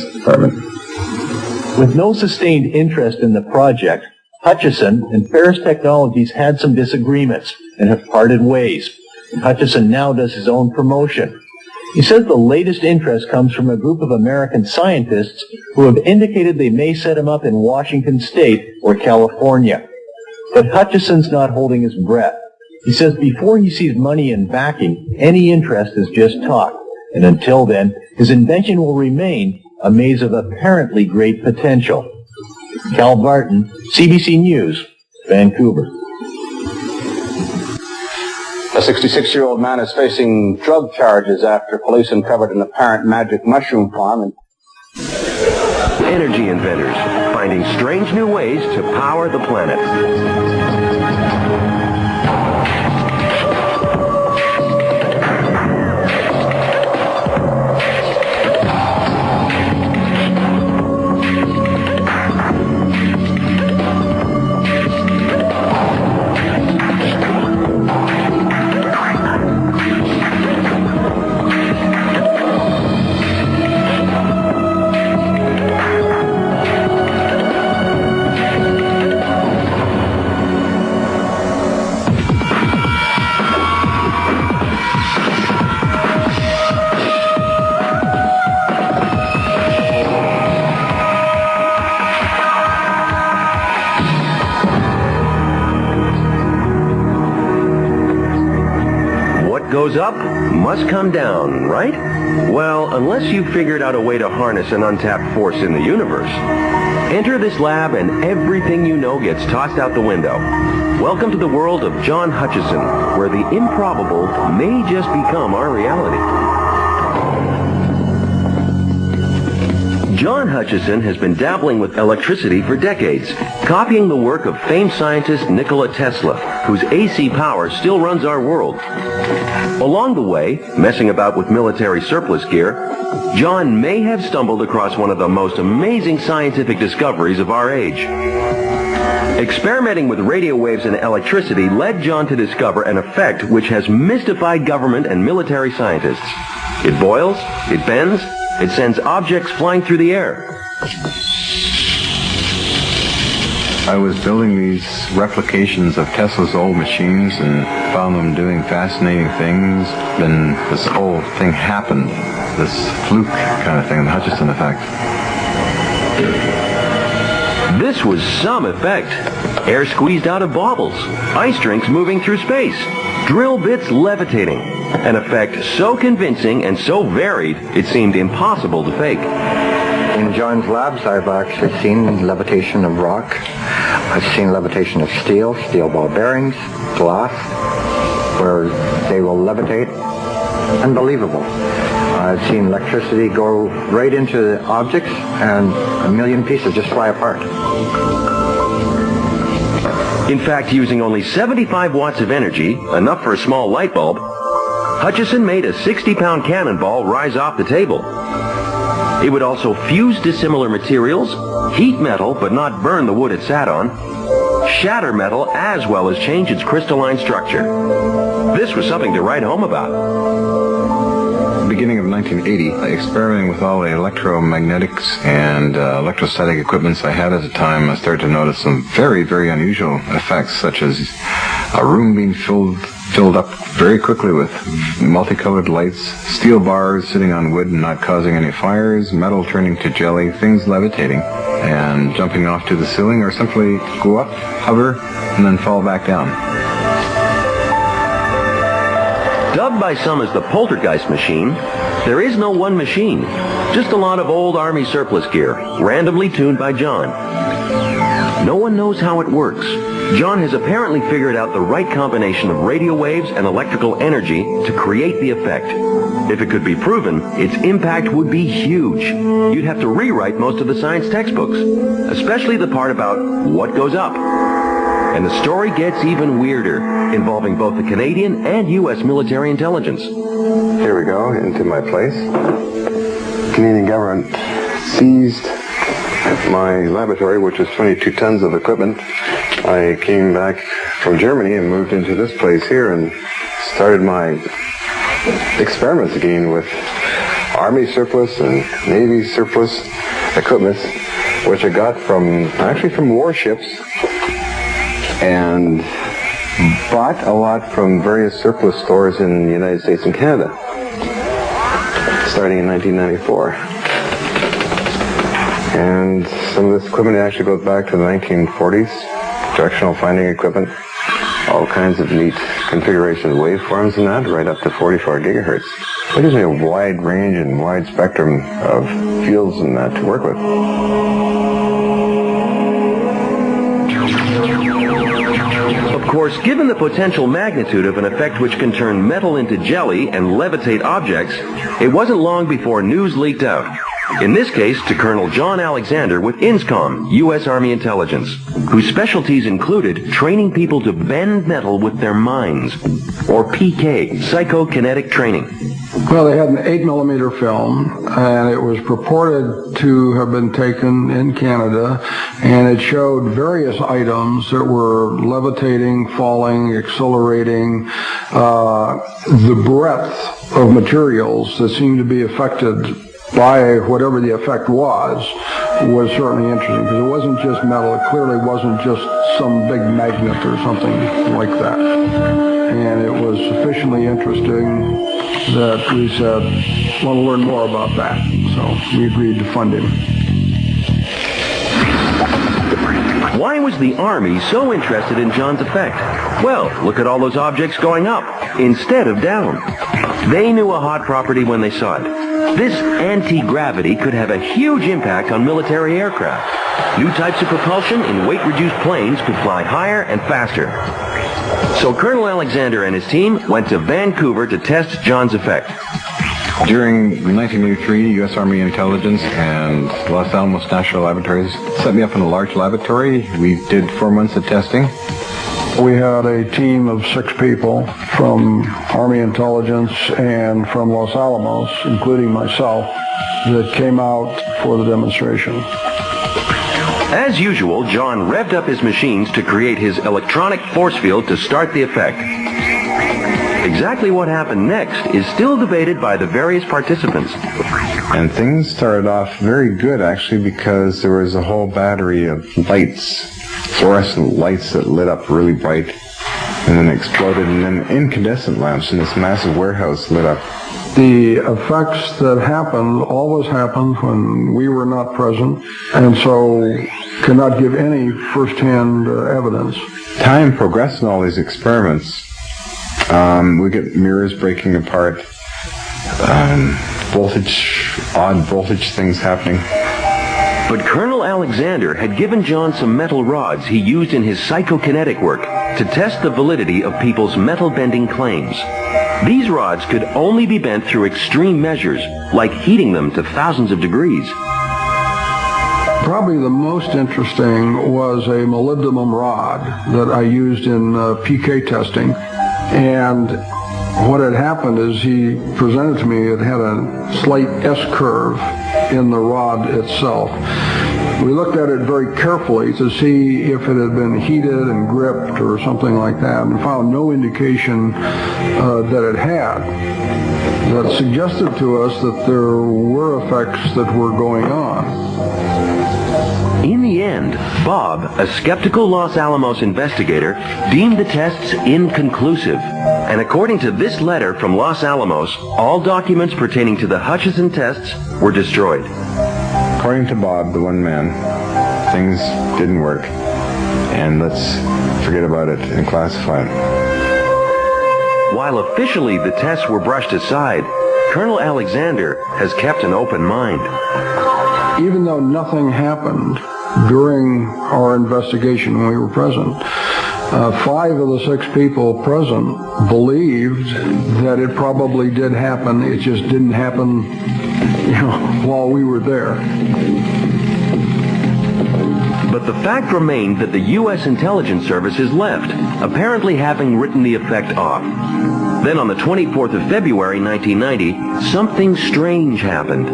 department. With no sustained interest in the project, Hutchison and Ferris Technologies had some disagreements and have parted ways. Hutchison now does his own promotion. He says the latest interest comes from a group of American scientists who have indicated they may set him up in Washington State or California. But Hutchison's not holding his breath. He says before he sees money and backing, any interest is just talk. And until then, his invention will remain a maze of apparently great potential. Cal Barton, CBC News, Vancouver. A 66-year-old man is facing drug charges after police uncovered an apparent magic mushroom farm. Energy inventors finding strange new ways to power the planet. Goes up, must come down, right? Well, unless you've figured out a way to harness an untapped force in the universe. Enter this lab and everything you know gets tossed out the window. Welcome to the world of John Hutchison, where the improbable may just become our reality. John Hutchison has been dabbling with electricity for decades, copying the work of famed scientist Nikola Tesla, whose AC power still runs our world. Along the way, messing about with military surplus gear, John may have stumbled across one of the most amazing scientific discoveries of our age. Experimenting with radio waves and electricity led John to discover an effect which has mystified government and military scientists. It boils, it bends, it sends objects flying through the air. I was building these replications of Tesla's old machines and found them doing fascinating things. Then this whole thing happened, this fluke kind of thing, the Hutchison effect. This was some effect. Air squeezed out of baubles, ice drinks moving through space, drill bits levitating. An effect so convincing and so varied, it seemed impossible to fake. In John's labs, I've actually seen levitation of rock. I've seen levitation of steel ball bearings, glass, where they will levitate. Unbelievable. I've seen electricity go right into the objects and a million pieces just fly apart. In fact, using only 75 watts of energy, enough for a small light bulb, Hutchison made a 60-pound cannonball rise off the table. It would also fuse dissimilar materials, heat metal but not burn the wood it sat on, shatter metal as well as change its crystalline structure. This was something to write home about. Beginning of 1980, experimenting with all the electromagnetics and electrostatic equipments I had at the time, I started to notice some very, very unusual effects, such as a room being filled up very quickly with multicolored lights, steel bars sitting on wood and not causing any fires, metal turning to jelly, things levitating and jumping off to the ceiling, or simply go up, hover, and then fall back down. Dubbed by some as the poltergeist machine, there is no one machine, just a lot of old Army surplus gear, randomly tuned by John. No one knows how it works. John has apparently figured out the right combination of radio waves and electrical energy to create the effect. If it could be proven, its impact would be huge. You'd have to rewrite most of the science textbooks, especially the part about what goes up. And the story gets even weirder, involving both the Canadian and U.S. military intelligence. Here we go, into my place. Canadian government seized my laboratory, which is 22 tons of equipment. I came back from Germany and moved into this place here and started my experiments again with Army surplus and Navy surplus equipment, which I got from warships, and bought a lot from various surplus stores in the United States and Canada, starting in 1994. And some of this equipment actually goes back to the 1940s, directional finding equipment, all kinds of neat configuration of waveforms and that, right up to 44 gigahertz. It gives me a wide range and wide spectrum of fields and that to work with. Of course, given the potential magnitude of an effect which can turn metal into jelly and levitate objects, it wasn't long before news leaked out. In this case, to Colonel John Alexander with INSCOM, U.S. Army Intelligence, whose specialties included training people to bend metal with their minds, or PK, psychokinetic training. Well, they had an 8mm film, and it was purported to have been taken in Canada, and it showed various items that were levitating, falling, accelerating, the breadth of materials that seemed to be affected by whatever the effect was certainly interesting, because it wasn't just metal. It clearly wasn't just some big magnet or something like that. And it was sufficiently interesting that we said, want to learn more about that. So we agreed to fund him. Why was the Army so interested in John's effect? Well, look at all those objects going up instead of down. They knew a hot property when they saw it. This anti-gravity could have a huge impact on military aircraft. New types of propulsion in weight-reduced planes could fly higher and faster. So Colonel Alexander and his team went to Vancouver to test John's effect. During 1983, U.S. Army Intelligence and Los Alamos National Laboratories set me up in a large laboratory. We did 4 months of testing. We had a team of 6 people from Army Intelligence and from Los Alamos, including myself, that came out for the demonstration. As usual, John revved up his machines to create his electronic force field to start the effect. Exactly what happened next is still debated by the various participants. And things started off very good, actually, because there was a whole battery of lights, fluorescent lights that lit up really bright and then exploded, and then incandescent lamps in this massive warehouse lit up. The effects that happened always happened when we were not present, and so cannot give any first-hand evidence. Time progressed in all these experiments. We get mirrors breaking apart, odd voltage things happening. But Colonel Alexander had given John some metal rods he used in his psychokinetic work to test the validity of people's metal bending claims. These rods could only be bent through extreme measures, like heating them to thousands of degrees. Probably the most interesting was a molybdenum rod that I used in PK testing. And what had happened is he presented to me, it had a slight S-curve in the rod itself. We looked at it very carefully to see if it had been heated and gripped or something like that, and found no indication that it had. That suggested to us that there were effects that were going on. In the end, Bob, a skeptical Los Alamos investigator, deemed the tests inconclusive. And according to this letter from Los Alamos, all documents pertaining to the Hutchison tests were destroyed. According to Bob, the one man, things didn't work, and let's forget about it and classify them. While officially the tests were brushed aside, Colonel Alexander has kept an open mind. Even though nothing happened during our investigation when we were present, 5 of the 6 people present believed that it probably did happen. It just didn't happen, while we were there. But the fact remained that the U.S. intelligence services left, apparently having written the effect off. Then on the 24th of February, 1990, something strange happened.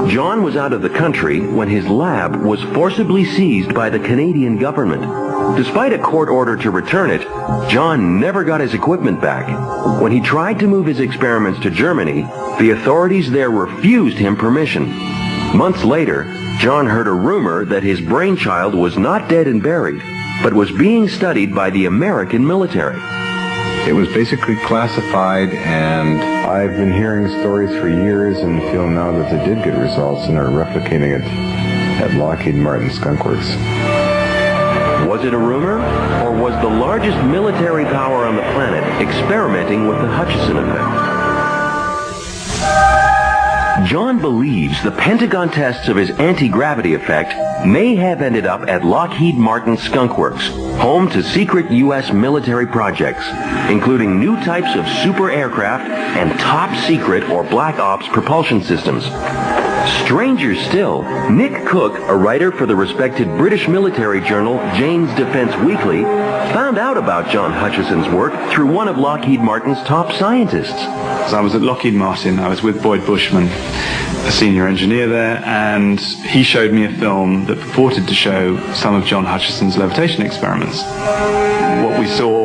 John was out of the country when his lab was forcibly seized by the Canadian government. Despite a court order to return it, John never got his equipment back. When he tried to move his experiments to Germany, the authorities there refused him permission. Months later, John heard a rumor that his brainchild was not dead and buried, but was being studied by the American military. It was basically classified, and I've been hearing stories for years and feel now that they did get results and are replicating it at Lockheed Martin Skunk Works. Was it a rumor, or was the largest military power on the planet experimenting with the Hutchison effect? John believes the Pentagon tests of his anti-gravity effect may have ended up at Lockheed Martin Skunk Works, home to secret U.S. military projects, including new types of super aircraft and top-secret or black ops propulsion systems. Stranger still, Nick Cook, a writer for the respected British military journal Jane's Defense Weekly, found out about John Hutchison's work through one of Lockheed Martin's top scientists. I was at Lockheed Martin. I was with Boyd Bushman, a senior engineer there, and he showed me a film that purported to show some of John Hutchison's levitation experiments. What we saw